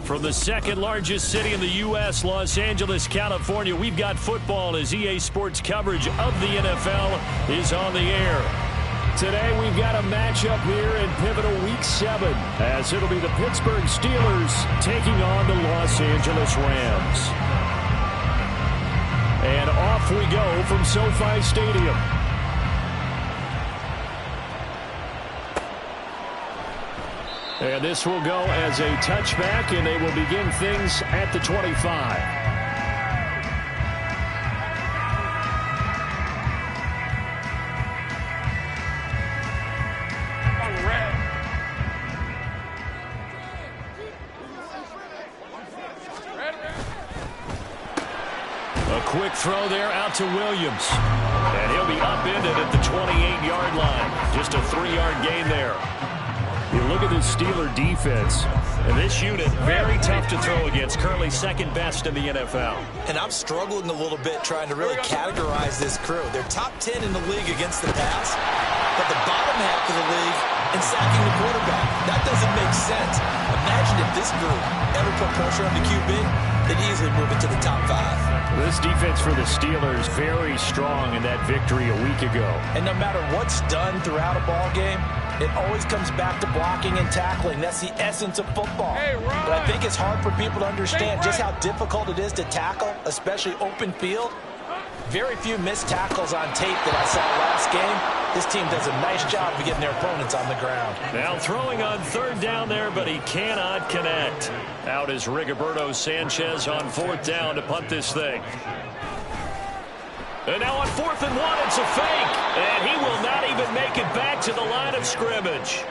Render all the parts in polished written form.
From the second largest city in the U.S., Los Angeles, California, we've got football as EA Sports coverage of the NFL is on the air. Today we've got a matchup here in pivotal Week 7 as it'll be the Pittsburgh Steelers taking on the Los Angeles Rams. And off we go from SoFi Stadium. And this will go as a touchback, and they will begin things at the 25. A quick throw there out to Williams. And he'll be upended at the 28-yard line. Just a 3-yard gain there. You look at the Steeler defense, and this unit, very tough to throw against, currently second best in the NFL. And I'm struggling a little bit trying to really categorize this crew. They're top 10 in the league against the pass, but the bottom half of the league in sacking the quarterback. That doesn't make sense. Imagine if this group ever put pressure on the QB, they'd easily move it to the top 5. This defense for the Steelers very strong in that victory a week ago. And no matter what's done throughout a ball game, it always comes back to blocking and tackling. That's the essence of football. But I think it's hard for people to understand just how difficult it is to tackle, especially open field. Very few missed tackles on tape that I saw last game. This team does a nice job of getting their opponents on the ground. Now throwing on third down there, but he cannot connect. Out is Rigoberto Sanchez on fourth down to punt this thing. And now on 4th and 1, it's a fake. And he will not even make it back to the line of scrimmage.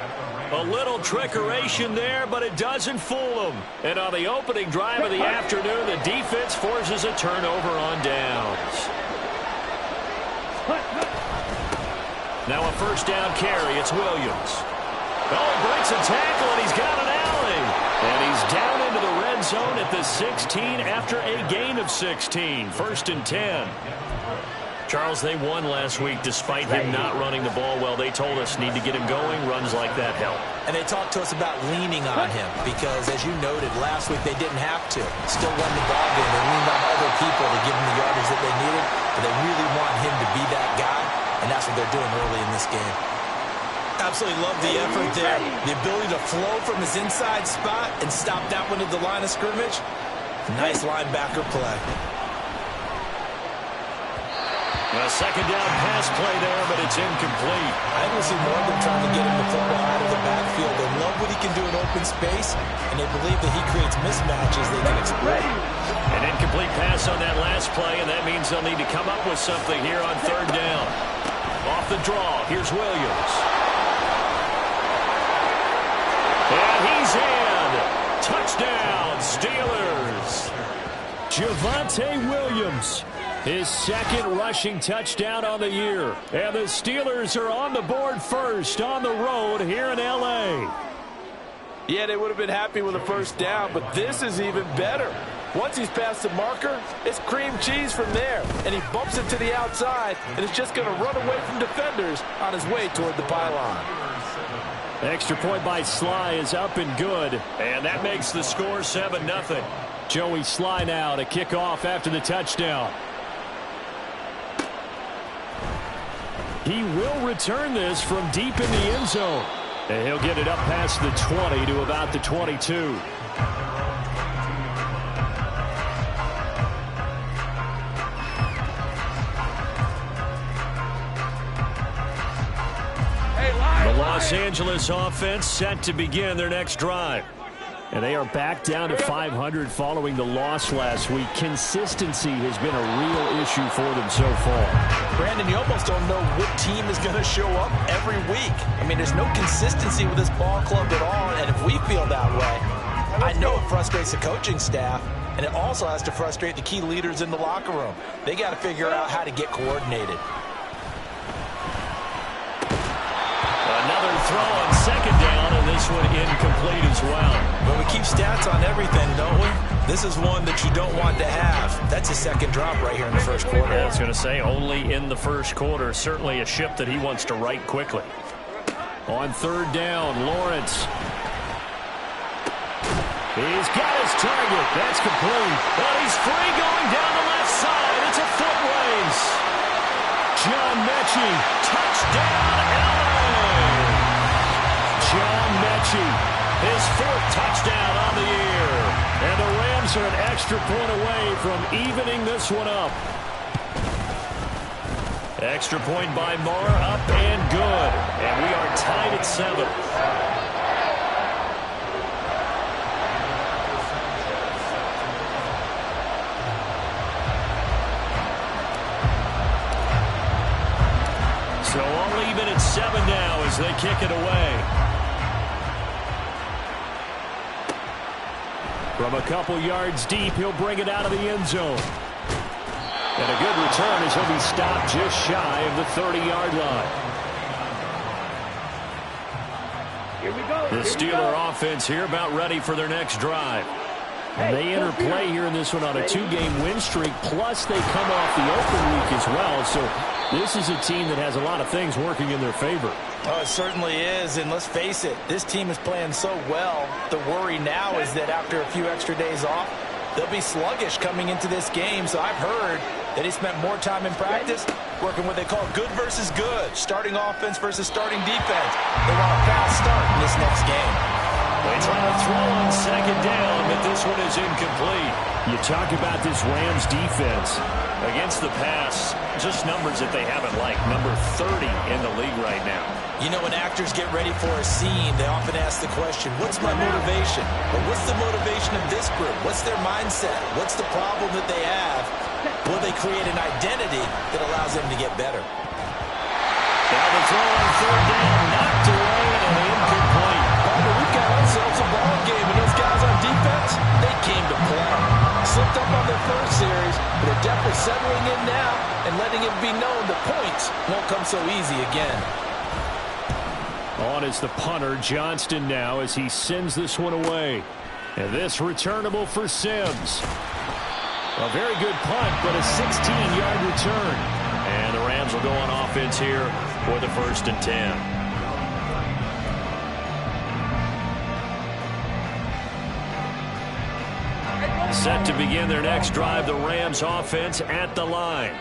A little trickeration there, but it doesn't fool him. And on the opening drive of the afternoon, the defense forces a turnover on downs. Now a first down carry. It's Williams. Oh, he breaks a tackle, and he's got an alley. And he's down into the red zone at the 16 after a gain of 16. 1st and 10. Charles, they won last week despite him not running the ball well. They told us need to get him going. Runs like that help. And they talked to us about leaning on him because, as you noted, last week they didn't have to. Still won the ball game. They leaned on other people to give them the yardage that they needed. But they really want him to be that guy, and that's what they're doing early in this game. Absolutely love the effort there. The ability to flow from his inside spot and stop that one at the line of scrimmage. Nice linebacker play. A second down pass play there, but it's incomplete. I think we'll see more of them trying to get him the football out of the backfield. They love what he can do in open space, and they believe that he creates mismatches they can exploit. An incomplete pass on that last play, and that means they'll need to come up with something here on third down. Off the draw, here's Williams. And he's in. Touchdown, Steelers. Javonte Williams. His second rushing touchdown on the year. And the Steelers are on the board first on the road here in L.A. Yeah, they would have been happy with a first down, but this is even better. Once he's past the marker, it's cream cheese from there. And he bumps it to the outside, and is just going to run away from defenders on his way toward the pylon. Extra point by Sly is up and good. And that makes the score 7-0. Joey Sly now to kick off after the touchdown. He will return this from deep in the end zone. And he'll get it up past the 20 to about the 22. The Los Angeles offense set to begin their next drive. And they are back down to 500 following the loss last week. Consistency has been a real issue for them so far. Brandon, you almost don't know what team is going to show up every week. I mean, there's no consistency with this ball club at all, and if we feel that way, I know it frustrates the coaching staff, and it also has to frustrate the key leaders in the locker room. They got to figure out how to get coordinated. Another throw on second down, and this one incomplete as well. Well, we keep stats on everything, don't we? This is one that you don't want to have. That's a second drop right here in the first quarter. I was going to say, only in the first quarter. Certainly a ship that he wants to right quickly. On third down, Lawrence. He's got his target. That's complete. But he's free going down the left side. It's a foot race. John Mechie, touchdown, LA! John Mechie, his 4th touchdown on the year. And the Rams are an extra point away from evening this one up. Extra point by Marr, up and good. And we are tied at 7. So all even at 7 now as they kick it away. From a couple yards deep, he'll bring it out of the end zone. And a good return as he'll be stopped just shy of the 30-yard line. Here we go. The Steeler offense here about ready for their next drive. And they enter play here in this one on a 2-game win streak, plus they come off the open week as well. So this is a team that has a lot of things working in their favor. Oh, it certainly is, and let's face it, this team is playing so well. The worry now is that after a few extra days off, they'll be sluggish coming into this game. So I've heard that he spent more time in practice working what they call good versus good, starting offense versus starting defense. They want a fast start in this next game. They try to throw on 2nd down, but this one is incomplete. You talk about this Rams defense against the pass, just numbers that they haven't liked. Number 30 in the league right now. You know, when actors get ready for a scene, they often ask the question, what's my motivation? But what's the motivation of this group? What's their mindset? What's the problem that they have? Will they create an identity that allows them to get better? Now the throw on 3rd down, knocked away and incomplete. We've got ourselves a ball game, and those guys on defense, they came to play. Slipped up on their first series, but they're definitely settling in now and letting it be known the points won't come so easy again. On is the punter, Johnston now, as he sends this one away. And this returnable for Sims. A very good punt, but a 16-yard return. And the Rams will go on offense here for the 1st and 10. Set to begin their next drive, the Rams offense at the line.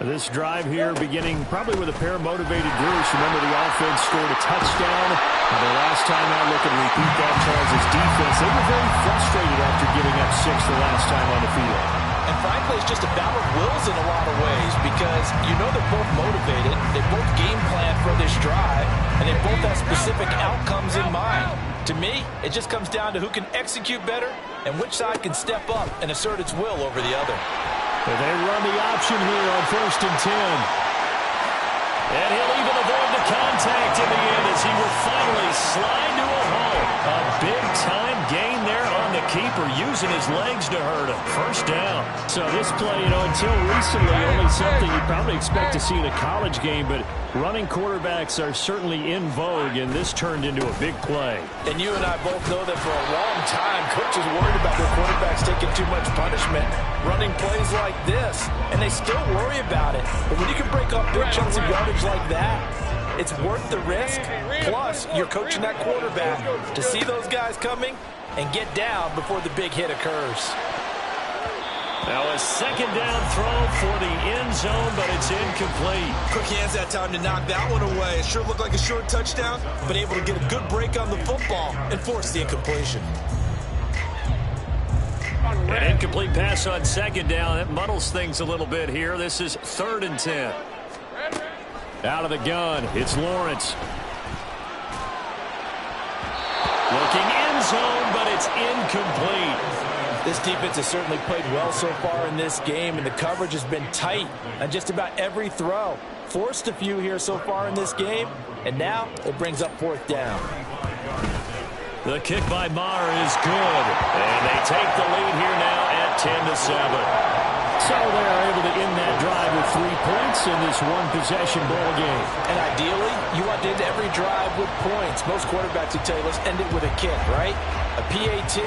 This drive here beginning probably with a pair of motivated groups. Remember, the offense scored a touchdown. The last time I look and repeat that, Charles' defense, they were very frustrated after giving up 6 the last time on the field. And frankly, it's just a battle of wills in a lot of ways because you know they're both motivated, they both game plan for this drive, and they both have specific outcomes in mind. To me, it just comes down to who can execute better and which side can step up and assert its will over the other. And they run the option here on 1st and 10. And he'll even avoid the contact in the end as he will finally slide to a hole. A big-time gain there on the keeper, using his legs to hurt him. 1st down. So this play, until recently, only something you'd probably expect to see in a college game, but running quarterbacks are certainly in vogue, and this turned into a big play. And you and I both know that for a long time, coaches worried about their quarterbacks taking too much punishment, running plays like this, and they still worry about it. But when you can break off big chunks of yardage like that, it's worth the risk. Plus, you're coaching that quarterback to see those guys coming and get down before the big hit occurs. Now a 2nd down throw for the end zone, but it's incomplete. Quick hands that time to knock that one away. It sure looked like a short touchdown, but able to get a good break on the football and force the incompletion. An incomplete pass on 2nd down. That muddles things a little bit here. This is 3rd and 10. Out of the gun, it's Lawrence. Looking end zone, but it's incomplete. This defense has certainly played well so far in this game, and the coverage has been tight on just about every throw. Forced a few here so far in this game, and now it brings up 4th down. The kick by Marr is good, and they take the lead here now at 10-7. So they are able to end that drive with 3 points in this one-possession ball game. And ideally, you want to end every drive with points. Most quarterbacks would tell you, let's end it with a kick, right? A PAT,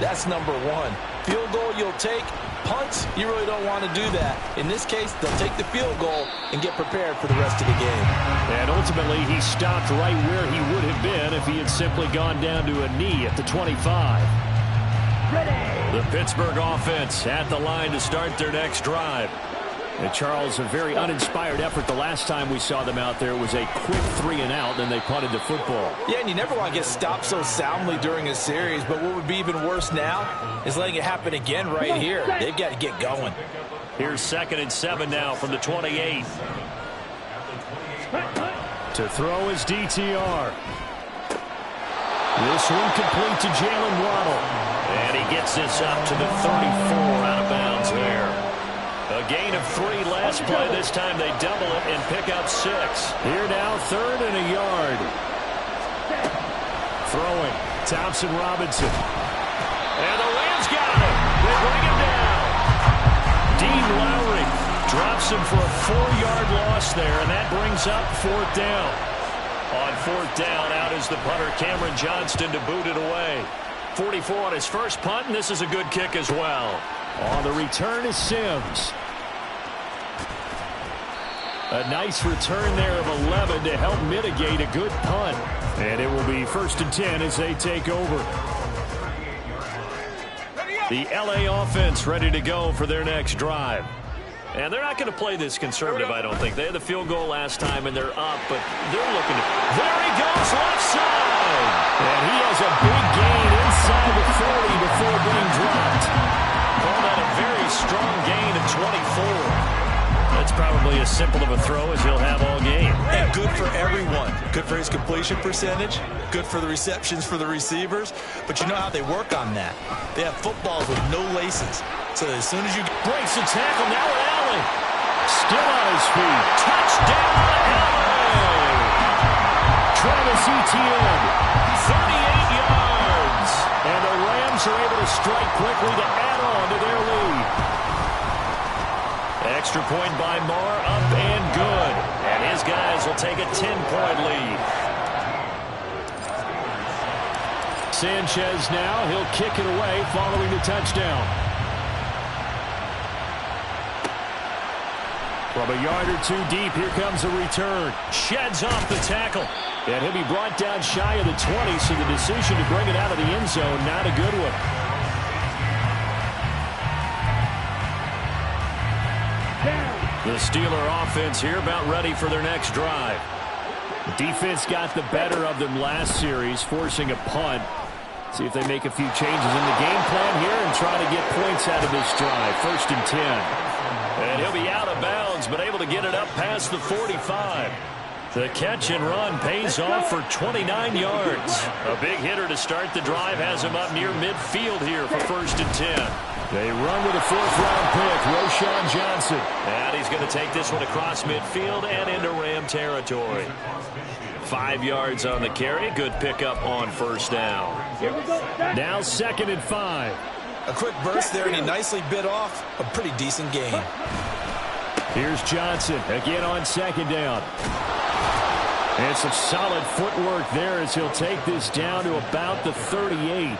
that's number 1. Field goal you'll take. Punts, you really don't want to do that. In this case, they'll take the field goal and get prepared for the rest of the game. And ultimately, he stopped right where he would have been if he had simply gone down to a knee at the 25. The Pittsburgh offense at the line to start their next drive. And Charles, a very uninspired effort the last time we saw them out there. It was a quick 3-and-out, then they punted the football. Yeah, and you never want to get stopped so soundly during a series, but what would be even worse now is letting it happen again right here. They've got to get going. Here's 2nd and 7 now from the 28. To throw is DTR. This one complete to Jalen Waddle. And he gets this up to the 34, out of bounds there. A gain of 3 last play. This time they double it and pick up 6. Here now, 3rd and a yard. Throwing, Thompson Robinson. And the Rams got him. They bring him down. Dean Lowry drops him for a 4-yard loss there, and that brings up 4th down. On 4th down, out is the punter, Cameron Johnston, to boot it away. 44 on his first punt, and this is a good kick as well. On the return is Sims. A nice return there of 11 to help mitigate a good punt. And it will be 1st and 10 as they take over. The LA offense ready to go for their next drive. And they're not going to play this conservative, I don't think. They had the field goal last time, and they're up, but they're looking to... There he goes, left side! And he has a big gain inside the 40 before being dropped. Call that a very strong gain of 24. That's probably as simple of a throw as he'll have all game. And good for everyone. Good for his completion percentage. Good for the receptions for the receivers. But you know how they work on that. They have footballs with no laces. So as soon as you... Breaks the tackle, now Allen. Still on his feet. Touchdown, Allen! Travis Etienne, 38 yards. And the Rams are able to strike quickly to add on to their lead. Extra point by Marr, up and good. And his guys will take a 10-point lead. Sanchez now, he'll kick it away following the touchdown. From a yard or 2 deep, here comes a return. Sheds off the tackle. And he'll be brought down shy of the 20, so the decision to bring it out of the end zone, not a good one. The Steeler offense here about ready for their next drive. Defense got the better of them last series, forcing a punt. See if they make a few changes in the game plan here and try to get points out of this drive. 1st and 10. And he'll be out of bounds, but able to get it up past the 45. The catch and run pays off for 29 yards. A big hitter to start the drive has him up near midfield here for 1st and 10. They run with a 4th-round pick, Roschon Johnson. And he's going to take this one across midfield and into Ram territory. 5 yards on the carry. Good pickup on 1st down. Now 2nd and 5. A quick burst there, and he nicely bit off a pretty decent gain. Here's Johnson again on 2nd down. And some solid footwork there as he'll take this down to about the 38.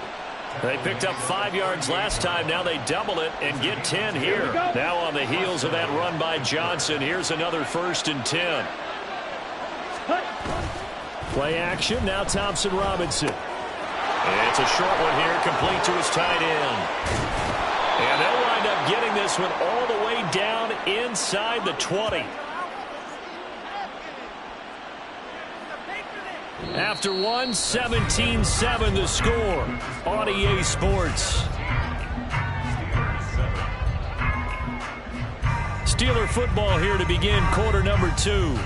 They picked up 5 yards last time. Now they double it and get 10 here. Now on the heels of that run by Johnson, here's another 1st and 10. Play action. Now Thompson Robinson. And it's a short one here, complete to his tight end. And they'll wind up getting this one all the way down inside the 20. After one, 17-7 the score on EA Sports. Steeler football here to begin quarter number 2.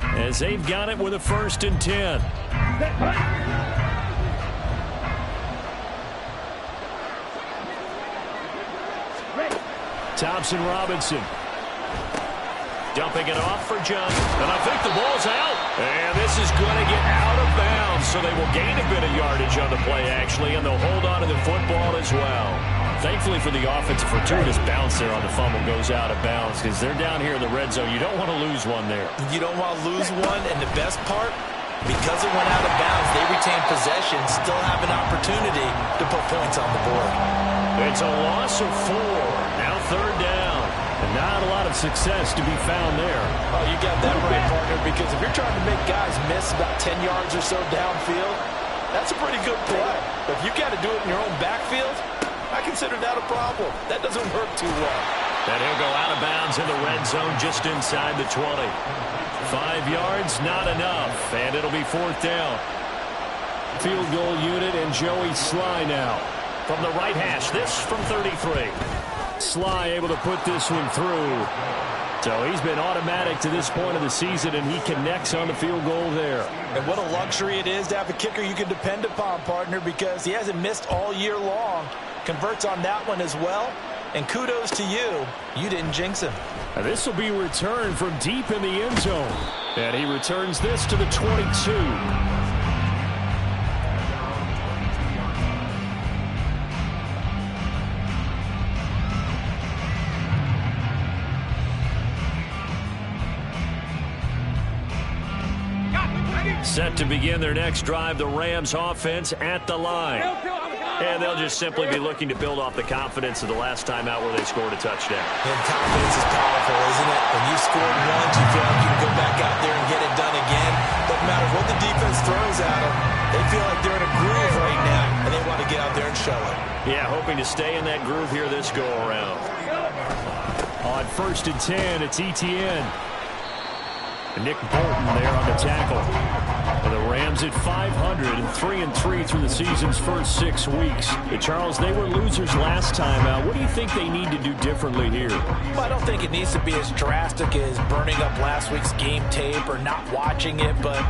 As they've got it with a 1st and 10. Thompson Robinson. Dumping it off for Johnson. And I think the ball's out. And this is going to get out of bounds, so they will gain a bit of yardage on the play, actually, and they'll hold on to the football as well. Thankfully for the offense, a fortuitous bounce there on the fumble goes out of bounds because they're down here in the red zone. You don't want to lose one there. You don't want to lose one, and the best part, because it went out of bounds, they retain possession, still have an opportunity to put points on the board. It's a loss of 4. Now 3rd down. And not a lot of success to be found there. Oh, you got that right, partner, because if you're trying to make guys miss about 10 yards or so downfield, that's a pretty good play. But if you got to do it in your own backfield, I consider that a problem. That doesn't work too well. And he'll go out of bounds in the red zone just inside the 20. 5 yards, not enough, and it'll be 4th down. Field goal unit and Joey Sly now. From the right hash, this from 33. Sly able to put this one through. So he's been automatic to this point of the season, and he connects on the field goal there. And what a luxury it is to have a kicker you can depend upon, partner, because he hasn't missed all year long. Converts on that one as well. And kudos to you. You didn't jinx him. And this will be returned from deep in the end zone. And he returns this to the 22. Set to begin their next drive, the Rams offense at the line. And they'll just simply be looking to build off the confidence of the last time out where they scored a touchdown. And confidence is powerful, isn't it? When you scored once, you feel like you can go back out there and get it done again. Doesn't matter what the defense throws at them. They feel like they're in a groove right now, and they want to get out there and show it. Yeah, hoping to stay in that groove here this go-around. On 1st and 10, it's Etienne. Nick Bolton there on the tackle. And the Rams at 500 and 3-3 through the season's first 6 weeks. Charles, they were losers last time out. What do you think they need to do differently here? Well, I don't think it needs to be as drastic as burning up last week's game tape or not watching it, but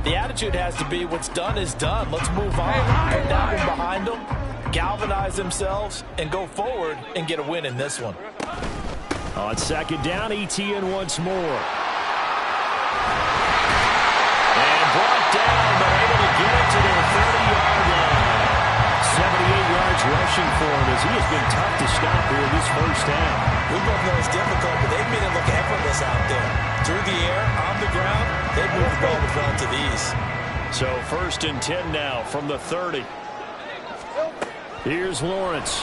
the attitude has to be what's done is done. Let's move on. Put that one behind them, galvanize themselves, and go forward and get a win in this one. On 2nd down, Etienne once more. Down, but able to get it to their 30-yard line. 78 yards rushing for him as he has been tough to stop here this first half. We both know it's difficult, but they've made it look effortless out there. Through the air, on the ground, they've moved the ball with relative ease. So 1st and 10 now from the 30. Here's Lawrence.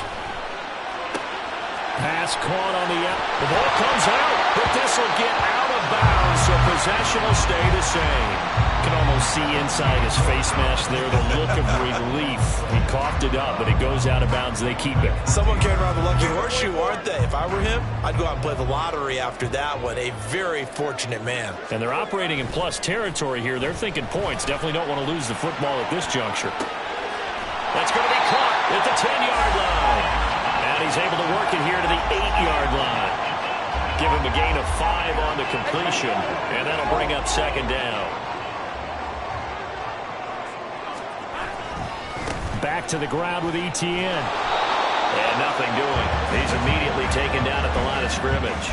Pass caught on the out. The ball comes out, but this will get out of bounds, so possession will stay the same. You can almost see inside his face mask there the look of relief. He coughed it up, but it goes out of bounds. They keep it. Someone carrying around the lucky horseshoe, aren't they? If I were him, I'd go out and play the lottery after that one. A very fortunate man. And they're operating in plus territory here. They're thinking points. Definitely don't want to lose the football at this juncture. That's going to be caught at the 10-yard line. And he's able to work it here to the 8-yard line. Give him a gain of 5 on the completion, and that'll bring up 2nd down. Back to the ground with Etienne. And nothing doing. He's immediately taken down at the line of scrimmage.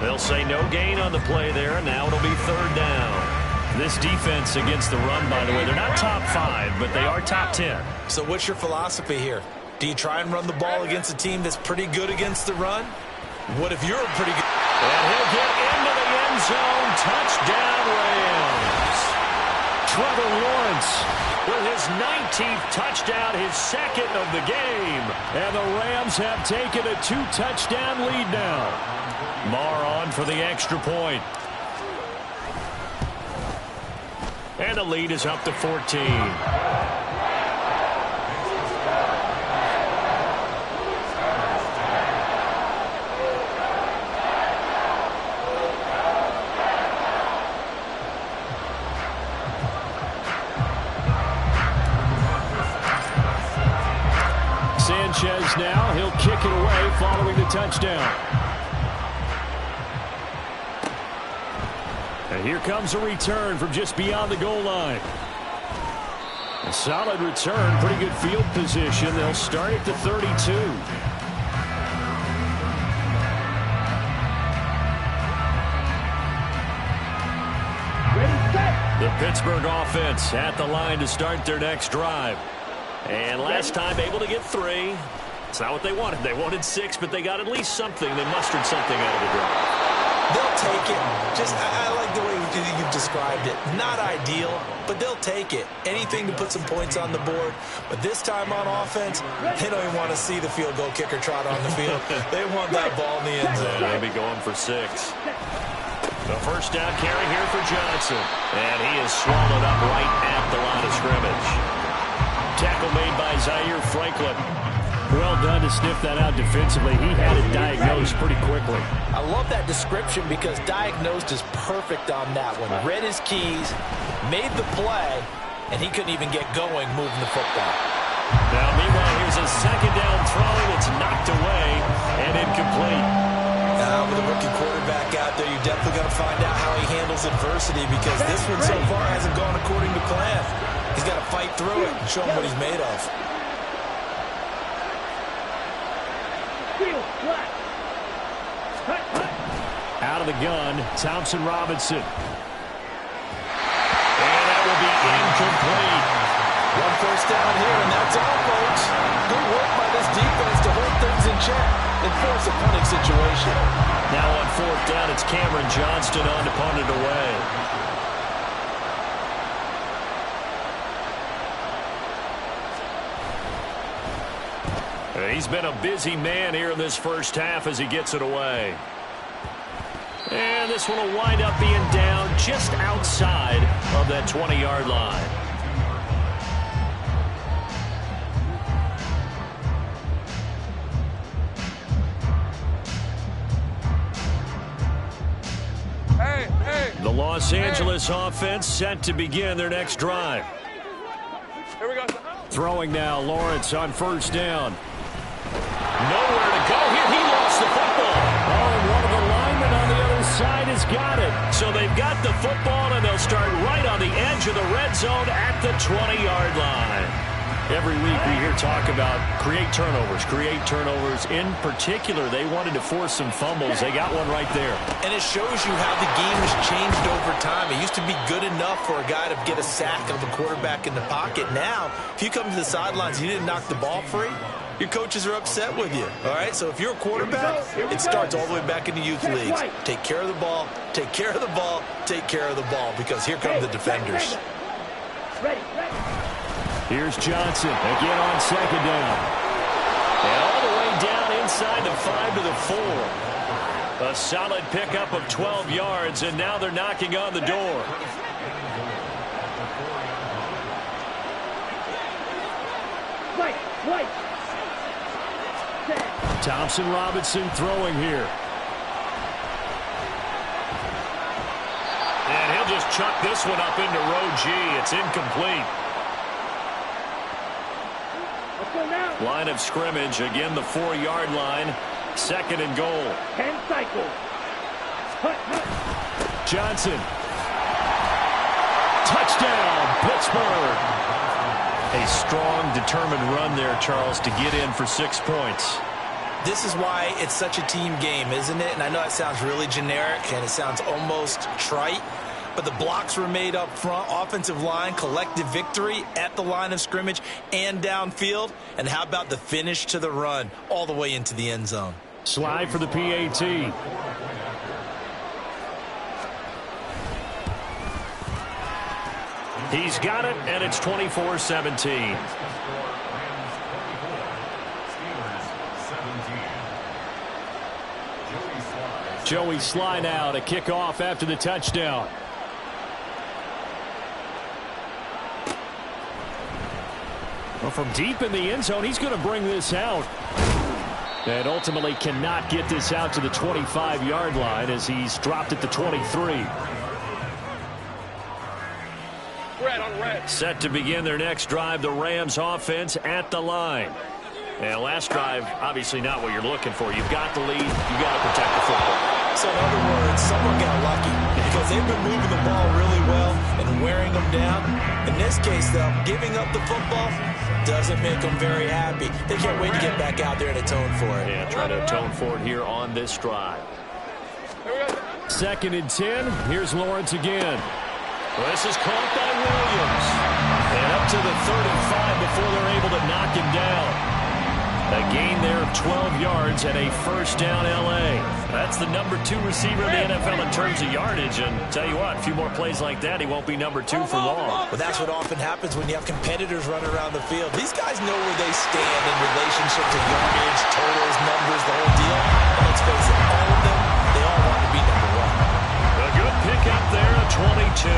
They'll say no gain on the play there, and now it'll be 3rd down. This defense against the run, by the way, they're not top 5, but they are top 10. So what's your philosophy here? Do you try and run the ball against a team that's pretty good against the run? What if you're pretty good? And he'll get into the end zone. Touchdown, Rams. Trevor Lawrence with his 19th touchdown, his 2nd of the game. And the Rams have taken a 2-touchdown lead now. Marr on for the extra point. And the lead is up to 14. Sanchez now, he'll kick it away following the touchdown. And here comes a return from just beyond the goal line. A solid return, pretty good field position. They'll start at the 32. The Pittsburgh offense at the line to start their next drive. And last time able to get 3. It's not what they wanted. They wanted 6, but they got at least something. They mustered something out of the drive. They'll take it. I like the way you've described it. Not ideal, but they'll take it. Anything to put some points on the board. But this time on offense, they don't even want to see the field goal kicker trot on the field. They want that ball in the end zone. They'll be going for 6. The first down carry here for Johnson. And he is swallowed up right at the line of scrimmage. Tackle made by Zaire Franklin. Well done to sniff that out defensively. He had it diagnosed pretty quickly. I love that description because diagnosed is perfect on that one. Read his keys, made the play, and he couldn't even get going moving the football. Now, meanwhile, here's a second down throw. It's knocked away and incomplete. Now, with a rookie quarterback out there, you're definitely going to find out how he handles adversity because this one so far hasn't gone according to plan. He's got to fight through it and show him what he's made of. Out of the gun, Thompson Robinson. And that will be incomplete. One first down here, and that's all, folks. Good work by this defense to hold things in check and force a punting situation. Now on fourth down, it's Cameron Johnston on to punt it away. He's been a busy man here in this first half as he gets it away. And this one will wind up being down just outside of that 20-yard line. The Los Angeles offense set to begin their next drive. Here we go. Throwing now, Lawrence on first down. Nowhere to go here. He lost the football. Oh, and one of the linemen on the other side has got it. So they've got the football, and they'll start right on the edge of the red zone at the 20-yard line. Every week we hear talk about create turnovers. In particular, they wanted to force some fumbles. They got one right there. And it shows you how the game has changed over time. It used to be good enough for a guy to get a sack of a quarterback in the pocket. Now, if you come to the sidelines and you didn't knock the ball free, your coaches are upset with you. All right, so if you're a quarterback, it starts all the way back in the youth leagues. Take care of the ball, take care of the ball, take care of the ball, because here come the defenders. Here's Johnson again on second down. And all the way down inside the 5 to the 4. A solid pickup of 12 yards, and now they're knocking on the door. Thompson Robinson throwing here. And he'll just chuck this one up into row G. It's incomplete. Line of scrimmage, again the 4-yard line. Second and goal. 10 cycles. Johnson. Touchdown, Pittsburgh. A strong, determined run there, Charles, to get in for 6 points. This is why it's such a team game, isn't it? And I know it sounds really generic and it sounds almost trite, but the blocks were made up front, offensive line, collective victory at the line of scrimmage and downfield. And how about the finish to the run all the way into the end zone? Slide for the PAT. He's got it, and it's 24-17. Joey Sly now to kick off after the touchdown. Well, from deep in the end zone, he's going to bring this out. And ultimately cannot get this out to the 25-yard line as he's dropped at the 23. Set to begin their next drive, the Rams offense at the line. And last drive, obviously not what you're looking for. You've got the lead. You've got to protect the football. So in other words, someone got lucky because they've been moving the ball really well and wearing them down. In this case, though, giving up the football doesn't make them very happy. They can't wait to get back out there and atone for it. Yeah, try to atone for it here on this drive. Second and 10. Here's Lawrence again. Well, this is caught by Williams. And up to the 35 before they're able to knock him down. A gain there of 12 yards and a first down L.A. That's the number 2 receiver in the NFL in terms of yardage. And tell you what, a few more plays like that, he won't be number 2 for long. But that's what often happens when you have competitors running around the field. These guys know where they stand in relationship to yardage, totals, numbers, the whole deal. And let's face it, all of them, they all want to be number 1. A good pickup there at 22.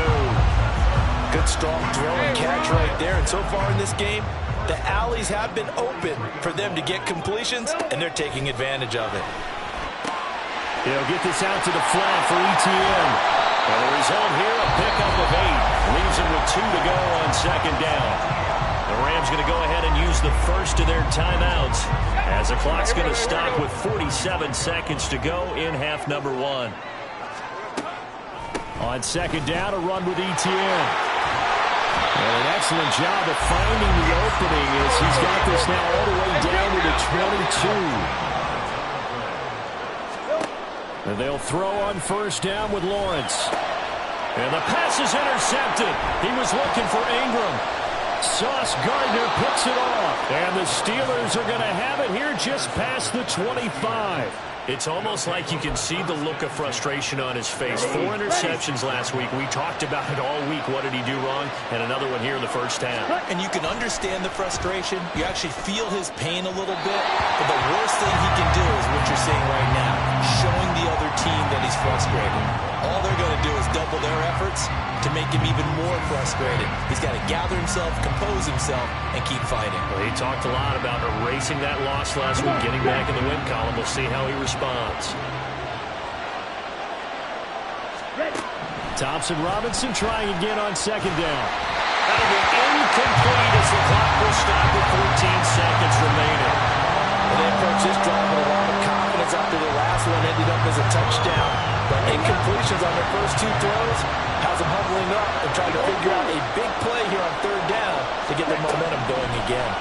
Good strong throw and catch right there. And so far in this game, the alleys have been open for them to get completions, and they're taking advantage of it. He'll get this out to the flat for ETN. And the result here, a pickup of 8. Leaves him with 2 to go on second down. The Rams going to go ahead and use the first of their timeouts as the clock's going to stop with 47 seconds to go in half number 1. On second down, a run with ETN. And an excellent job of finding the opening as he's got this now all the way down to the 22. And they'll throw on first down with Lawrence. And the pass is intercepted. He was looking for Ingram. Sauce Gardner picks it off. And the Steelers are going to have it here just past the 25. It's almost like you can see the look of frustration on his face. 4 interceptions last week. We talked about it all week. What did he do wrong? And another one here in the first half. And you can understand the frustration. You actually feel his pain a little bit. But the worst thing he can do is what you're seeing right now, showing the other team that he's frustrated. All they're going to do is double their efforts to make him even more frustrated. He's got to gather himself, compose himself, and keep fighting. Well, he talked a lot about erasing that loss last week, getting back in the win column. We'll see how he responds. Thompson Robinson trying again on second down. That'll be incomplete as the clock will stop with 14 seconds remaining. And they approach this drive with a lot of confidence after the last one ended up as a touchdown. But incompletions on their first 2 throws has them huddling up and trying to figure out a big play here on third down to get their momentum going again.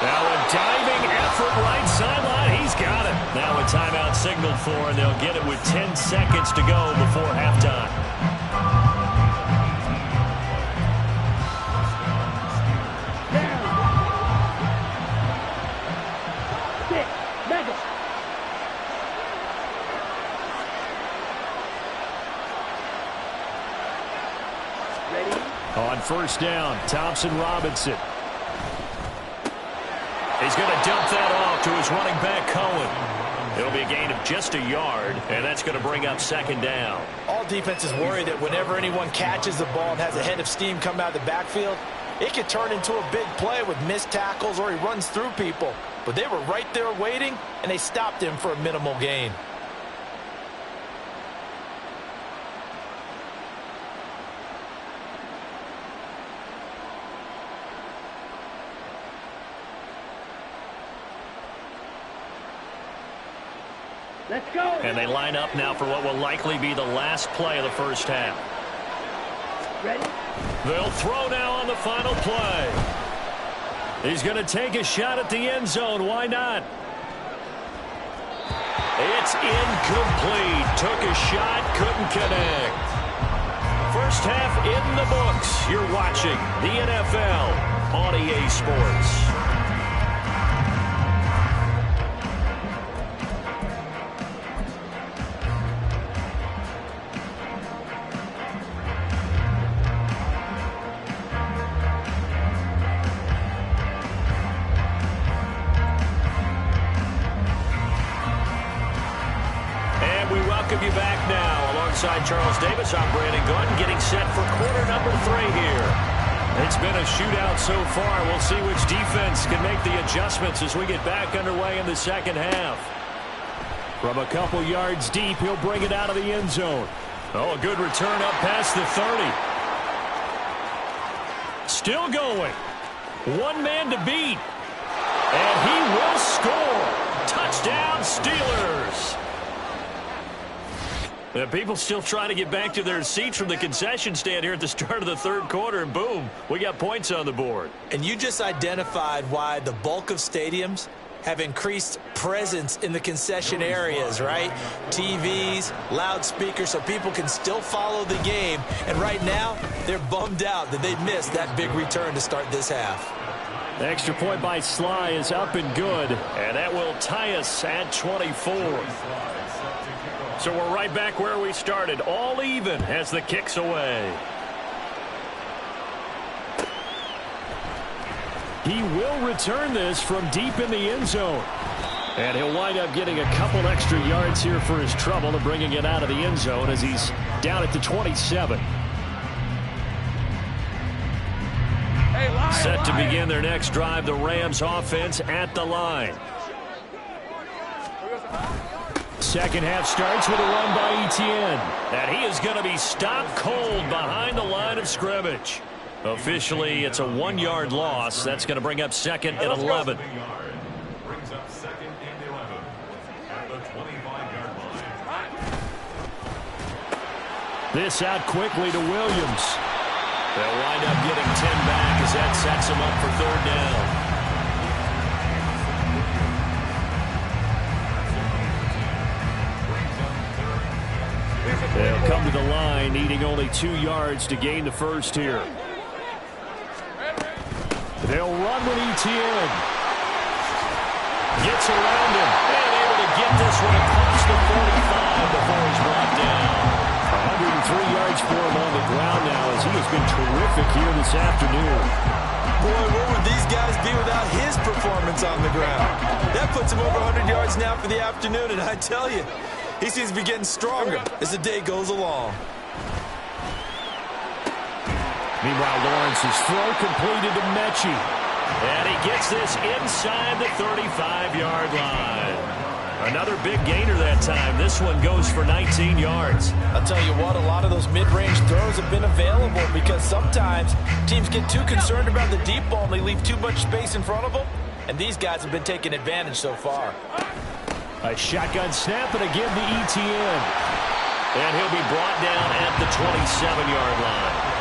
Now a diving effort right sideline. He's got it. Now a timeout signaled for, and they'll get it with 10 seconds to go before halftime. On first down, Thompson Robinson. He's going to dump that off to his running back, Cohen. It'll be a gain of just a yard, and that's going to bring up second down. All defenses worry that whenever anyone catches the ball and has a head of steam come out of the backfield, it could turn into a big play with missed tackles or he runs through people. But they were right there waiting, and they stopped him for a minimal gain. Let's go. And they line up now for what will likely be the last play of the first half. Ready? They'll throw now on the final play. He's going to take a shot at the end zone. Why not? It's incomplete. Took a shot, couldn't connect. First half in the books. You're watching the NFL on EA Sports. You back now alongside Charles Davis. I'm Brandon Gordon getting set for quarter number 3 here. It's been a shootout so far. We'll see which defense can make the adjustments as we get back underway in the second half. From a couple yards deep, he'll bring it out of the end zone. Oh, a good return up past the 30. Still going. One man to beat. And he will score. Touchdown, Steelers. People still trying to get back to their seats from the concession stand here at the start of the third quarter, and boom, we got points on the board. And you just identified why the bulk of stadiums have increased presence in the concession areas, right? TVs, loudspeakers, so people can still follow the game. And right now, they're bummed out that they missed that big return to start this half. The extra point by Sly is up and good, and that will tie us at 24. So we're right back where we started, all even as the kick's away. He will return this from deep in the end zone. And he'll wind up getting a couple extra yards here for his trouble and bringing it out of the end zone as he's down at the 27. Set to begin their next drive, the Rams offense at the line. Second half starts with a run by Etienne. And he is going to be stopped cold behind the line of scrimmage. Officially, it's a 1-yard loss. That's going to bring up second and 11. Brings up second and 11 at the 25-yard line. This out quickly to Williams. They'll wind up getting 10 back as that sets them up for third down. They'll come to the line, needing only 2 yards to gain the first here. They'll run with Etienne. Gets around him. And able to get this one across the 45 before he's brought down. 103 yards for him on the ground now as he has been terrific here this afternoon. Boy, where would these guys be without his performance on the ground? That puts him over 100 yards now for the afternoon, and I tell you, he seems to be getting stronger as the day goes along. Meanwhile, Lawrence's throw completed to Mechie. And he gets this inside the 35-yard line. Another big gainer that time. This one goes for 19 yards. I'll tell you what, a lot of those mid-range throws have been available because sometimes teams get too concerned about the deep ball and they leave too much space in front of them. And these guys have been taking advantage so far. A shotgun snap and again to Etienne. And he'll be brought down at the 27-yard line.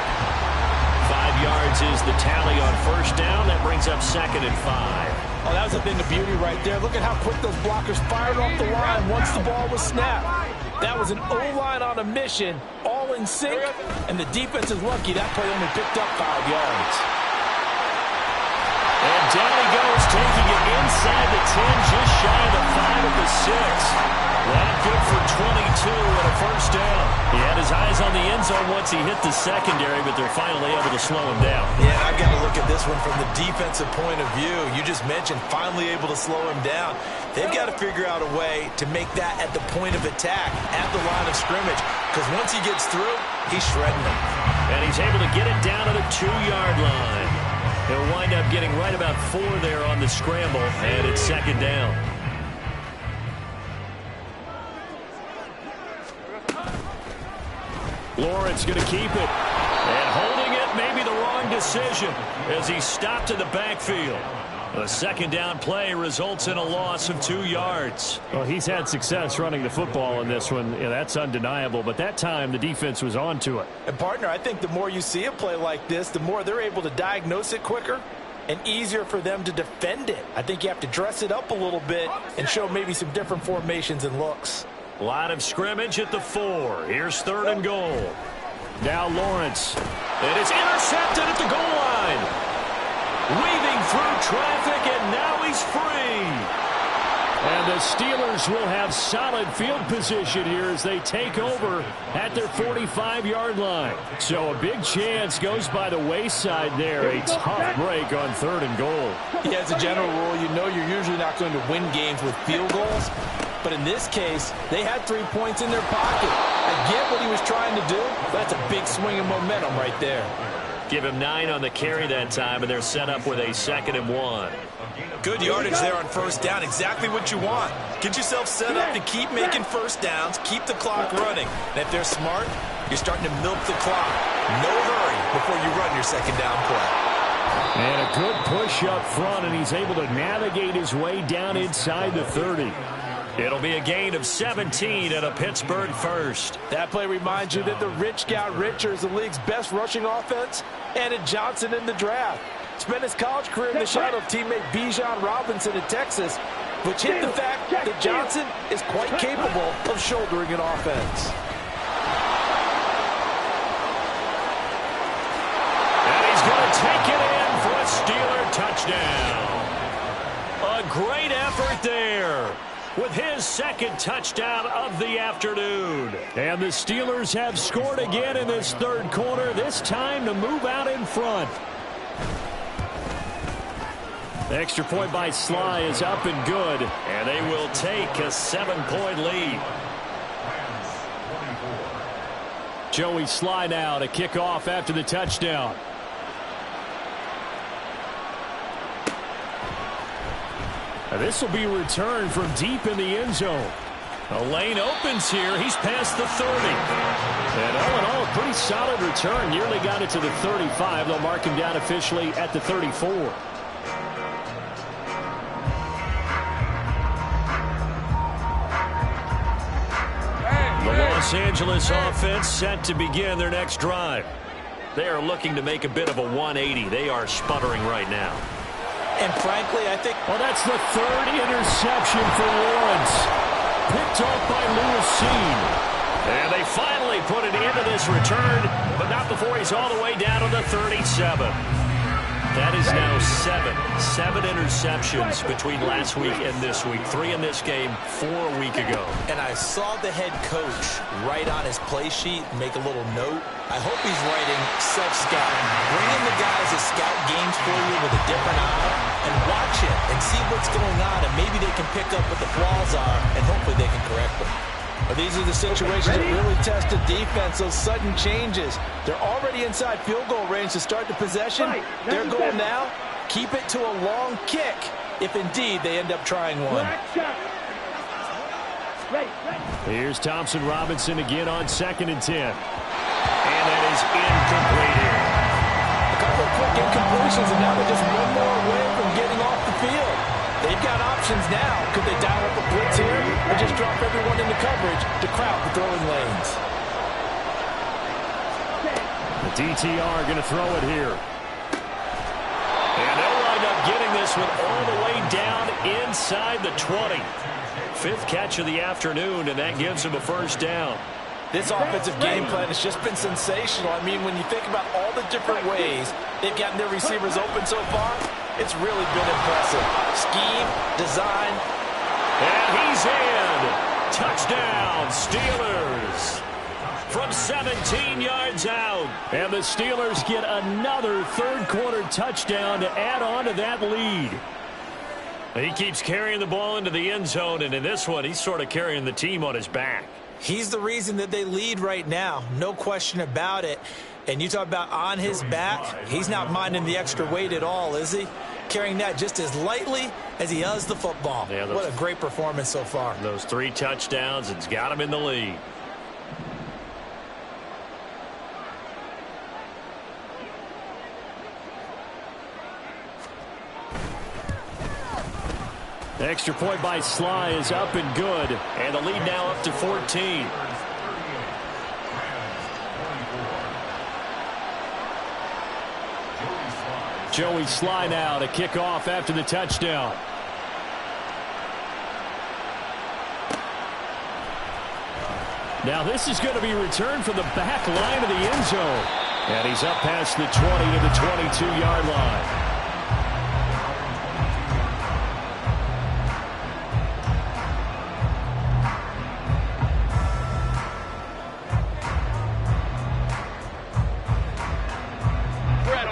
5 yards is the tally on first down. That brings up second and 5. Oh, that was a thing of beauty right there. Look at how quick those blockers fired off the line once the ball was snapped. That was an O-line on a mission, all in sync, and the defense is lucky that play only picked up 5 yards. And down he goes, taking it inside the 10, just shy of the 5 at the 6. That good for 22 and a first down. He had his eyes on the end zone once he hit the secondary, but they're finally able to slow him down. Yeah, I've got to look at this one from the defensive point of view. You just mentioned finally able to slow him down. They've got to figure out a way to make that at the point of attack, at the line of scrimmage, because once he gets through, he's shredding them. And he's able to get it down to the 2-yard line. He'll wind up getting right about 4 there on the scramble, and it's second down. Lawrence going to keep it. And holding it may be the wrong decision as he's stopped in the backfield. A second down play results in a loss of 2 yards. Well, he's had success running the football in this one. Yeah, that's undeniable. But that time, the defense was on to it. And, partner, I think the more you see a play like this, the more they're able to diagnose it quicker and easier for them to defend it. I think you have to dress it up a little bit and show maybe some different formations and looks. Line of scrimmage at the 4. Here's third and goal. Now Lawrence. It is intercepted at the goal line. Weaving through traffic, and now he's free. And the Steelers will have solid field position here as they take over at their 45-yard line. So a big chance goes by the wayside there. A tough break on third and goal. Yeah, as a general rule, you know you're usually not going to win games with field goals. But in this case, they had 3 points in their pocket. I get what he was trying to do, but that's a big swing of momentum right there. Give him 9 on the carry that time, and they're set up with a second and 1. Good yardage there on first down. Exactly what you want. Get yourself set up to keep making first downs, keep the clock running. And if they're smart, you're starting to milk the clock. No hurry before you run your second down play. And a good push up front, and he's able to navigate his way down inside the 30. It'll be a gain of 17 and a Pittsburgh first. That play reminds you that the rich got richer as the league's best rushing offense added Johnson in the draft. Spent his college career in the shadow of teammate Bijan Robinson in Texas, which hit the fact that Johnson is quite capable of shouldering an offense. And he's going to take it in for a Steeler touchdown. A great effort there with his second touchdown of the afternoon. And the Steelers have scored again in this third quarter, this time to move out in front. Extra point by Sly is up and good, and they will take a 7-point lead. Joey Sly now to kick off after the touchdown. This will be returned from deep in the end zone. A lane opens here. He's past the 30. And all in all, a pretty solid return. Nearly got it to the 35. They'll mark him down officially at the 34. The Los Angeles offense set to begin their next drive. They are looking to make a bit of a 180. They are sputtering right now. And frankly, I think... Well, that's the third interception for Lawrence. Picked off by Lewis Seen. And they finally put it into this return, but not before he's all the way down to the 37. That is now seven interceptions between last week and this week. 3 in this game, 4 a week ago. And I saw the head coach write on his play sheet, make a little note. I hope he's writing self-scouting. Bring in the guys that scout games for you with a different eye and watch it and see what's going on, and maybe they can pick up what the flaws are, and hopefully they can correct them. Well, these are the situations that really test the defense, those sudden changes. They're already inside field goal range to start the possession. Their goal now, keep it to a long kick, if indeed they end up trying one. Here's Thompson Robinson again on 2nd and 10. And that is incomplete here. A couple of quick incompletions, and now they're just one more away from getting off the field. They've got options now. Could they dial up a blitz here or just drop everyone into coverage to crowd the throwing lanes? The DTR going to throw it here. And they'll wind up getting this one all the way down inside the 20. 5th catch of the afternoon, and that gives him a first down. This offensive game plan has just been sensational. I mean, when you think about all the different ways they've gotten their receivers open so far, it's really been impressive. Scheme, design. And he's in. Touchdown, Steelers. From 17 yards out. And the Steelers get another third-quarter touchdown to add on to that lead. He keeps carrying the ball into the end zone, and in this one, he's sort of carrying the team on his back. He's the reason that they lead right now. No question about it. And you talk about on his back, he's not minding the extra weight at all, is he? Carrying that just as lightly as he does the football. Yeah, what a great performance so far. Those 3 touchdowns, it's got him in the lead. The extra point by Sly is up and good. And the lead now up to 14. Joey Sly now to kick off after the touchdown. Now this is going to be returned from the back line of the end zone. And he's up past the 20 to the 22-yard line.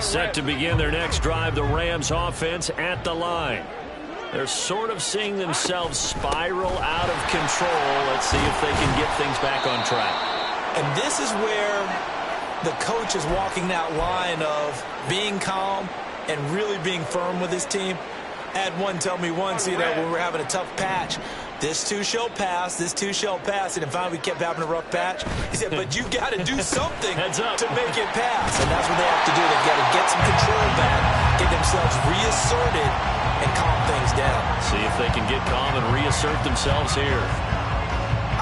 Set to begin their next drive, the Rams offense at the line. They're sort of seeing themselves spiral out of control. Let's see if they can get things back on track. And this is where the coach is walking that line of being calm and really being firm with his team. I had one tell me once, when we were having a tough patch, this too shall pass, this too shall pass. And finally we kept having a rough patch. He said, but you got to do something to make it pass. And that's what they have to do. They've got to get some control back, get themselves reasserted, and calm things down. See if they can get calm and reassert themselves here.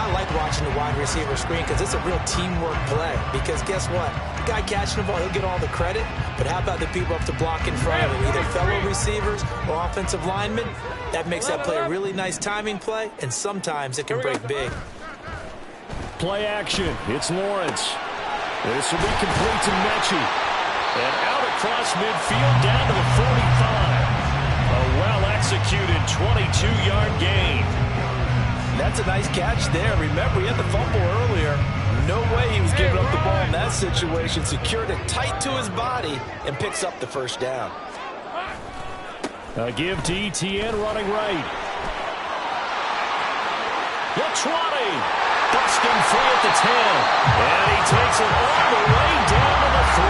I like watching the wide receiver screen because it's a real teamwork play. Because guess what? The guy catching the ball, he'll get all the credit. But how about the people up to block in front of him? Either fellow receivers or offensive linemen. That makes that play a really nice timing play. And sometimes it can break big. Play action. It's Lawrence. This will be complete to Mechie. And out across midfield down to the 45. A well-executed 22-yard gain. That's a nice catch there. Remember, he had the fumble earlier. No way he was giving up the ball in that situation. Secured it tight to his body and picks up the first down. A give to ETN running right. The 20. Busting free at the 10. And he takes it all the way down to the 3.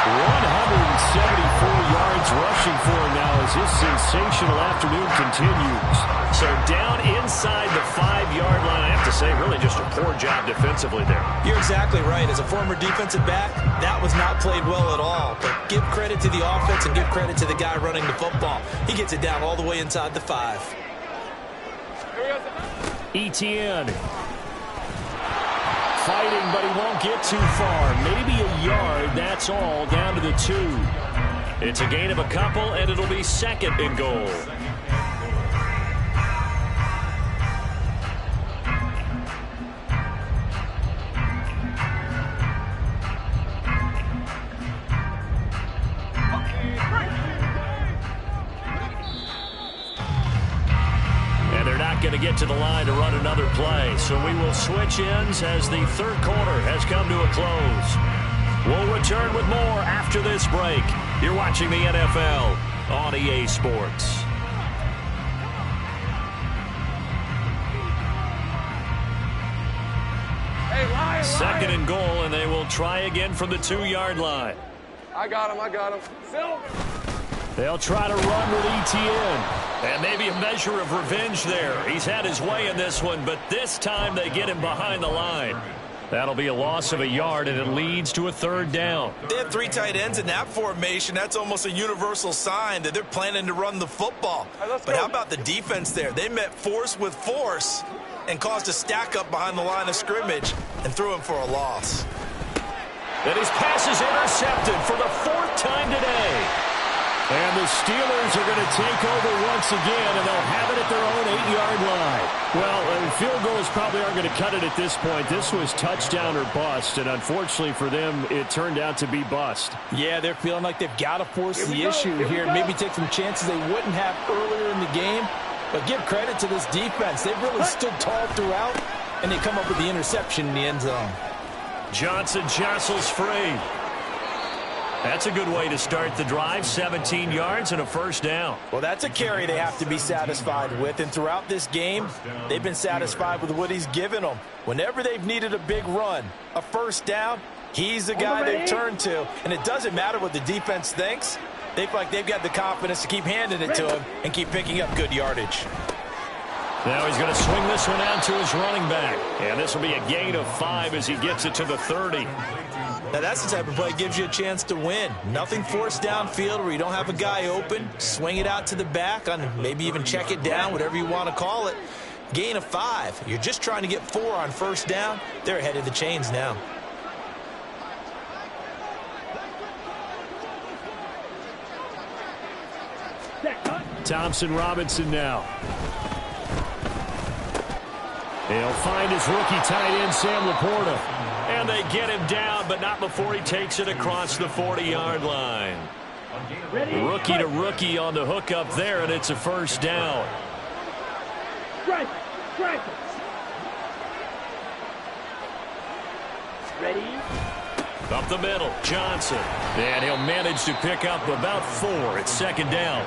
174 yards rushing for him now as his sensational afternoon continues. So down inside the 5-yard line. I have to say, really just a poor job defensively there. You're exactly right. As a former defensive back, that was not played well at all. But give credit to the offense and give credit to the guy running the football. He gets it down all the way inside the 5. ETN. Fighting, but he won't get too far. Maybe a yard, that's all, down to the 2. It's a gain of a couple, and it'll be 2nd and goal. Going to get to the line to run another play. So we will switch ends as the third quarter has come to a close. We'll return with more after this break. You're watching the NFL on EA Sports. Second and goal, and they will try again from the 2-yard line. I got him. Phil. They'll try to run with ETN. And maybe a measure of revenge there. He's had his way in this one, but this time they get him behind the line. That'll be a loss of a yard, and it leads to a 3rd down. They have 3 tight ends in that formation. That's almost a universal sign that they're planning to run the football. But how about the defense there? They met force with force and caused a stack up behind the line of scrimmage and threw him for a loss. And his pass is intercepted for the 4th time today. And the Steelers are going to take over once again, and they'll have it at their own 8-yard line. Well, field goals probably aren't going to cut it at this point. This was touchdown or bust, and unfortunately for them, it turned out to be bust. Yeah, they're feeling like they've got to force the issue here and maybe take some chances they wouldn't have earlier in the game. But give credit to this defense. They've really stood tall throughout, and they come up with the interception in the end zone. Johnson jostles free. That's a good way to start the drive. 17 yards and a 1st down. Well, that's a carry they have to be satisfied with. And throughout this game, they've been satisfied with what he's given them. Whenever they've needed a big run, a 1st down, he's the guy they've turned to. And it doesn't matter what the defense thinks. They feel like they've got the confidence to keep handing it to him and keep picking up good yardage. Now he's going to swing this one out to his running back. And this will be a gain of 5 as he gets it to the 30. Now, that's the type of play that gives you a chance to win. Nothing forced downfield where you don't have a guy open. Swing it out to the back, on maybe even check it down, whatever you want to call it. Gain of 5. You're just trying to get 4 on 1st down. They're ahead of the chains now. Thompson Robinson now. He'll find his rookie tight end, Sam Laporta. And they get him down, but not before he takes it across the 40-yard line. Rookie to rookie on the hook up there, and it's a 1st down. Strike. Ready? Up the middle, Johnson. And he'll manage to pick up about 4. It's 2nd down.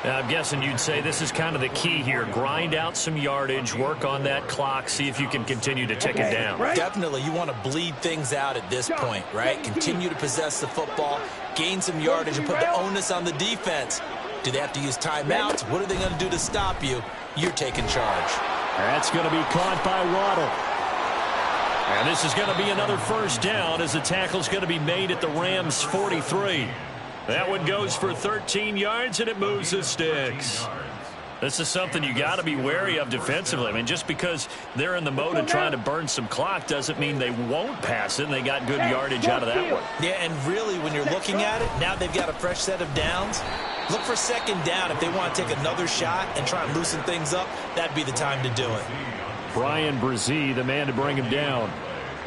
Now, I'm guessing you'd say this is kind of the key here. Grind out some yardage, work on that clock, see if you can continue to tick it down. Definitely, you want to bleed things out at this point, right? Continue to possess the football, gain some yardage, and put the onus on the defense. Do they have to use timeouts? What are they going to do to stop you? You're taking charge. That's going to be caught by Waddle. And this is going to be another 1st down as the tackle's going to be made at the Rams' 43. That one goes for 13 yards, and it moves the sticks. This is something you got to be wary of defensively. I mean, just because they're in the mode of trying to burn some clock doesn't mean they won't pass it, and they got good yardage out of that one. Yeah, and really, when you're looking at it, now they've got a fresh set of downs. Look for 2nd down. If they want to take another shot and try and loosen things up, that'd be the time to do it. Brian Brzee, the man to bring him down.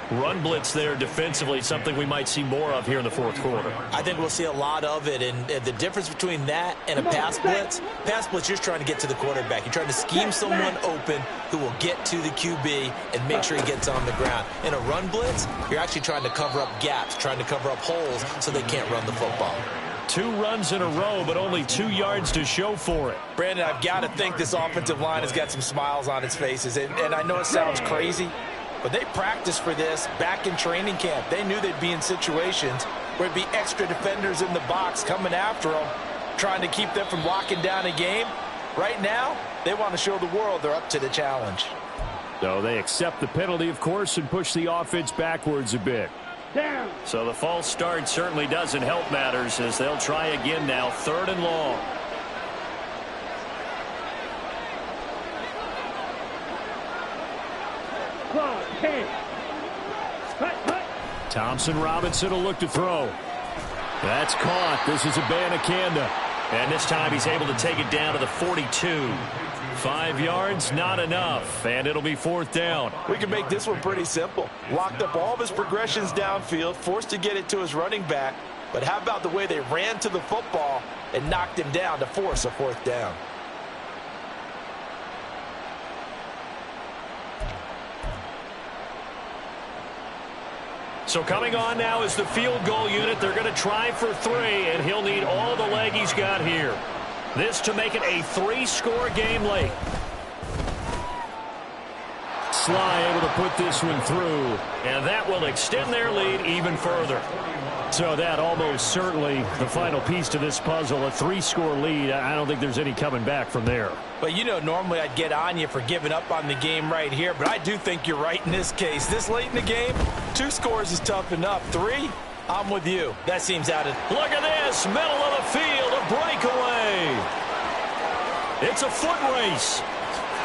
Run blitz there defensively, something we might see more of here in the 4th quarter. I think we'll see a lot of it, and the difference between that and a pass blitz, you're just trying to get to the quarterback. You're trying to scheme someone open who will get to the QB and make sure he gets on the ground. In a run blitz, you're actually trying to cover up gaps, trying to cover up holes so they can't run the football. 2 runs in a row, but only 2 yards to show for it. Brandon, I've got to think this offensive line has got some smiles on its faces. And I know it sounds crazy, but they practiced for this back in training camp. They knew they'd be in situations where it'd be extra defenders in the box coming after them, trying to keep them from locking down a game. Right now, they want to show the world they're up to the challenge. So they accept the penalty, of course, and push the offense backwards a bit. Down. So the false start certainly doesn't help matters as they'll try again now, 3rd and long. Claw, 10. Hut. Thompson Robinson will look to throw. That's caught. This is Abanikanda. And this time he's able to take it down to the 42. 5 yards, not enough. And it'll be 4th down. We can make this one pretty simple. Locked up all of his progressions downfield, forced to get it to his running back. But how about the way they ran to the football and knocked him down to force a 4th down? So coming on now is the field goal unit. They're going to try for 3, and he'll need all the leg he's got here. This to make it a 3-score game late. Sly able to put this one through, and that will extend their lead even further. So that almost certainly the final piece to this puzzle, a 3-score lead. I don't think there's any coming back from there. But, you know, normally I'd get on you for giving up on the game right here, but I do think you're right in this case. This late in the game, 2 scores is tough enough. 3, I'm with you. That seems out of... Look at this, middle of the field, a breakaway. It's a foot race,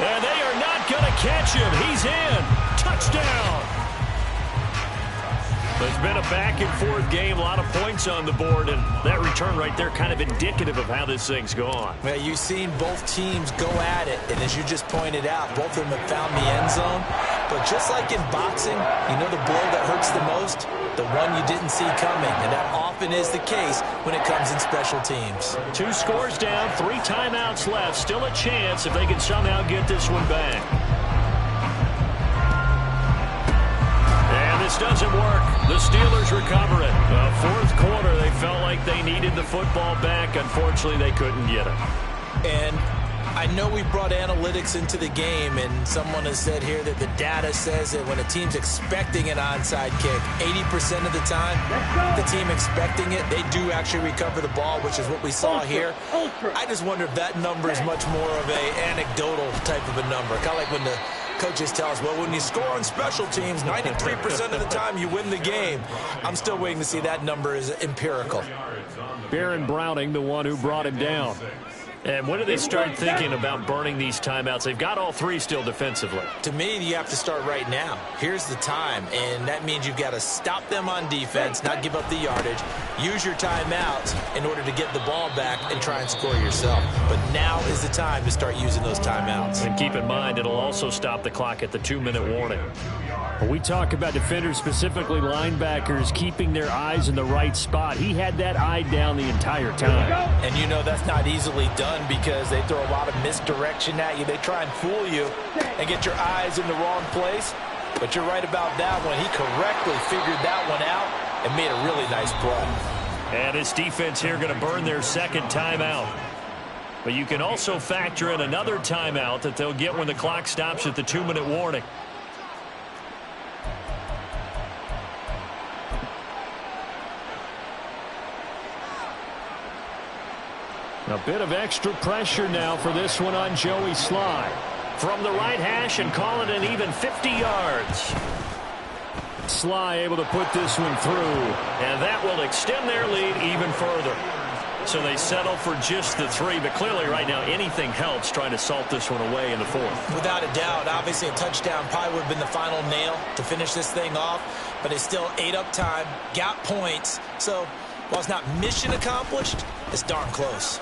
and they are not going to catch him. He's in. Touchdown. It's been a back-and-forth game, a lot of points on the board, and that return right there kind of indicative of how this thing's gone. Well, you've seen both teams go at it, and as you just pointed out, both of them have found the end zone. But just like in boxing, you know the blow that hurts the most? The one you didn't see coming, and that often is the case when it comes in special teams. 2 scores down, 3 timeouts left. Still a chance if they can somehow get this one back. This doesn't work. The Steelers recover it. 4th quarter, they felt like they needed the football back. Unfortunately, they couldn't get it. And I know we brought analytics into the game, and someone has said here that the data says that when a team's expecting an onside kick, 80% of the time, the team expecting it, they do actually recover the ball, which is what we saw here. I just wonder if that number is much more of an anecdotal type of a number. Kind of like when the coaches tell us, well, when you score on special teams, 93% of the time you win the game. I'm still waiting to see that number is empirical. Baron Browning, the one who brought him down. And when do they start thinking about burning these timeouts? They've got all 3 still defensively. To me, you have to start right now. Here's the time, and that means you've got to stop them on defense, not give up the yardage, use your timeouts in order to get the ball back and try and score yourself. But now is the time to start using those timeouts. And keep in mind, it'll also stop the clock at the 2-minute warning. When we talk about defenders, specifically linebackers, keeping their eyes in the right spot, he had that eye down the entire time. And you know that's not easily done because they throw a lot of misdirection at you. They try and fool you and get your eyes in the wrong place. But you're right about that one. He correctly figured that one out and made a really nice play. And his defense here going to burn their 2nd timeout. But you can also factor in another timeout that they'll get when the clock stops at the 2-minute warning. A bit of extra pressure now for this one on Joey Sly. From the right hash and call it an even 50 yards. Sly able to put this one through, and that will extend their lead even further. So they settle for just the 3, but clearly right now anything helps trying to salt this one away in the 4th. Without a doubt, obviously a touchdown probably would have been the final nail to finish this thing off, but it's still ate up time, got points. So while it's not mission accomplished, it's darn close.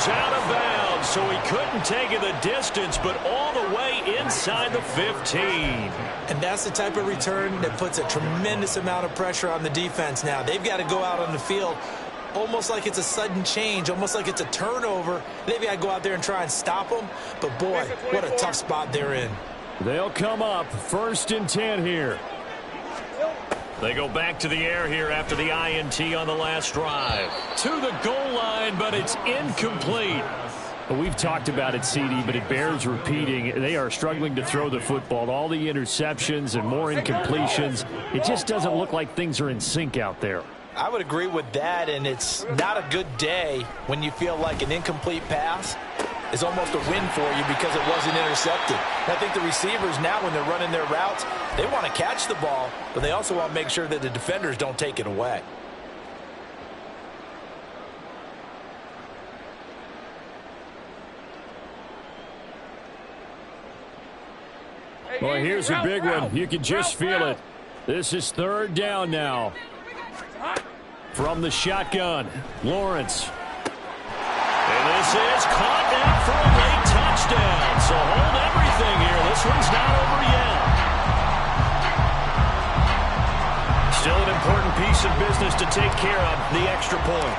Out of bounds, so he couldn't take it the distance, but all the way inside the 15. And that's the type of return that puts a tremendous amount of pressure on the defense now. They've got to go out on the field almost like it's a sudden change, almost like it's a turnover. They've got to go out there and try and stop them. But, boy, what a tough spot they're in. They'll come up 1st and 10 here. They go back to the air here after the INT on the last drive. To the goal line, but it's incomplete. We've talked about it, CD, but it bears repeating. They are struggling to throw the football. All the interceptions and more incompletions. It just doesn't look like things are in sync out there. I would agree with that, and it's not a good day when you feel like an incomplete pass is almost a win for you because it wasn't intercepted. And I think the receivers now, when they're running their routes, they want to catch the ball, but they also want to make sure that the defenders don't take it away. Well, here's a big one. You can just feel it. This is 3rd down now. From the shotgun, Lawrence. And this is caught now for a late touchdown. So hold everything here. This one's not over yet. Still an important piece of business to take care of, the extra point.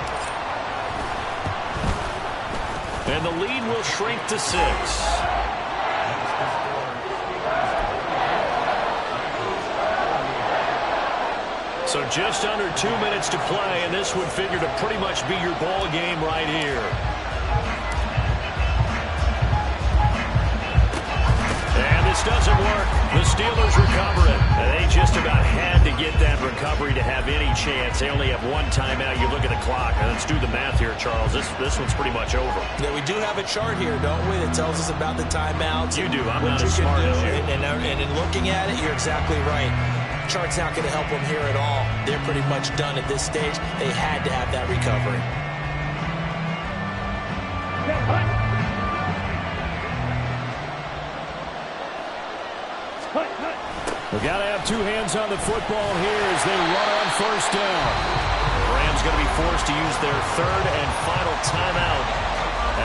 And the lead will shrink to 6. So just under 2 minutes to play, and this would figure to pretty much be your ball game right here. And this doesn't work. The Steelers recover it. They just about had to get that recovery to have any chance. They only have one timeout. You look at the clock, and let's do the math here, Charles. This one's pretty much over. Yeah, we do have a chart here, don't we, that tells us about the timeouts. You do. I'm what not you as smart can do. as you. And in looking at it, you're exactly right. Chart's not going to help them here at all. They're pretty much done at this stage. They had to have that recovery. We've got to have 2 hands on the football here as they run on 1st down. The Rams going to be forced to use their 3rd and final timeout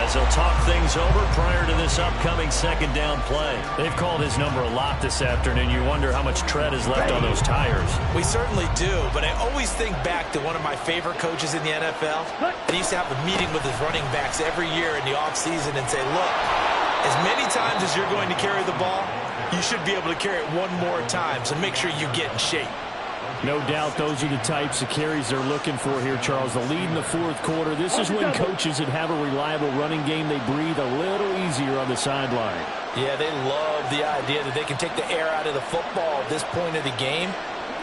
as they'll talk things over prior to this upcoming 2nd down play. They've called his number a lot this afternoon. You wonder how much tread is left on those tires. We certainly do, but I always think back to one of my favorite coaches in the NFL. And he used to have a meeting with his running backs every year in the offseason and say, look, as many times as you're going to carry the ball, you should be able to carry it one more time, so make sure you get in shape. No doubt those are the types of carries they're looking for here, Charles. The lead in the 4th quarter. This is when coaches that have a reliable running game, they breathe a little easier on the sideline. Yeah, they love the idea that they can take the air out of the football at this point of the game.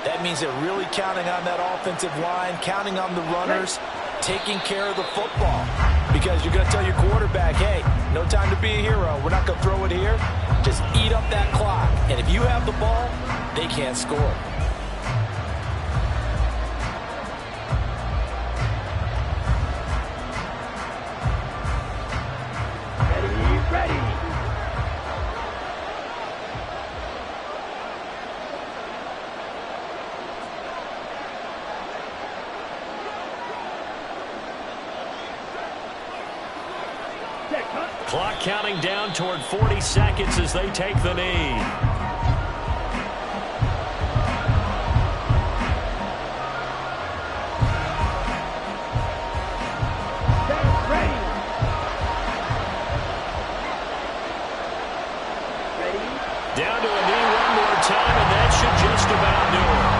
That means they're really counting on that offensive line, counting on the runners, taking care of the football. Because you're going to tell your quarterback, hey, no time to be a hero. We're not going to throw it here. Just eat up that clock. And if you have the ball, they can't score. Clock counting down toward 40 seconds as they take the knee. Down to a knee one more time, and that should just about do it.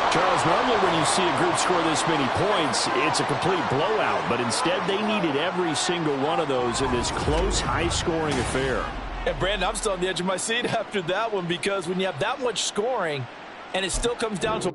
Charles, normally when you see a group score this many points, it's a complete blowout. But instead, they needed every single one of those in this close, high-scoring affair. And, Brandon, I'm still on the edge of my seat after that one because when you have that much scoring and it still comes down to